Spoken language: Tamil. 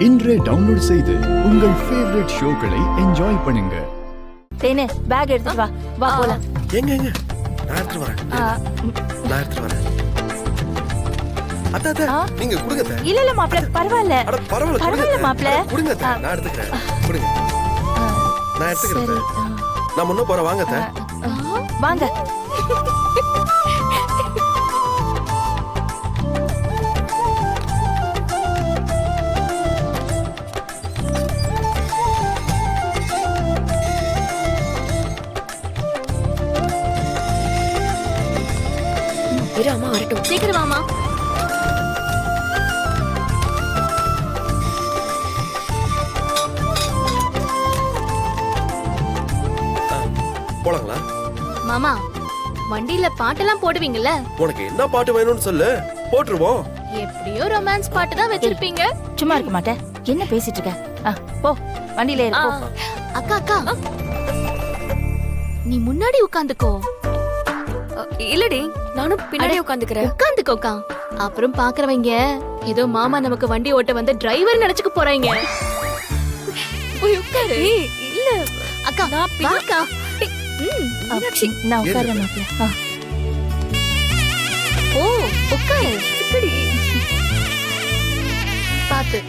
இன்றே டவுன்லோட் செய்து உங்கள் ஃபேவரட் ஷோக்களை என்ஜாய் பண்ணுங்க. தேனே பேக் எடுத்துட்டு வா. வா போலாம். எங்க நான் எடுத்துட்டு வரேன். அத்தா நீங்க குடுங்க. இல்ல மாப்ள பரவாயில்ல. அட பரவாயில்ல மாப்ள. குடுங்க. நான் எடுத்துக்கிறேன். குடுங்க. நான் எடுத்துக்கிறேன். நான் முன்ன போற வாங்க அத்தா. வாங்க. இரு அம்மா வரட்டும். சீக்கிரம் வாமா. போலாங்களா? மாமா வண்டியில பாட்டெல்லாம் போடுவீங்கல்ல? உனக்கு என்ன பாட்டு வேணும்னு சொல்லு, போட்டுருவோம். எப்படியோ ரொமான்ஸ் பாட்டு தான் வச்சிருப்பீங்க. சும்மா இருக்க மாட்டேன். என்ன பேசிட்டு இருக்க? போ வண்டியில ஏறு போ. அக்கா அக்கா நீ முன்னாடி உட்காந்துக்கோ. இல்லடி நானும் பின்னாடி உட்காந்துக்கிறேன். உட்காந்துக்கோக்கா. அப்புறம் பாக்குறவங்க ஏதோ மாமா நமக்கு வண்டி ஓட்ட வந்த டிரைவர் நினைச்சுக்க போறாங்க. போய் உட்காரு. இல்ல அக்கா வாக்கா. நான் உட்கார்றேன் மாப்ள. ஓ உட்காரு. பாத்து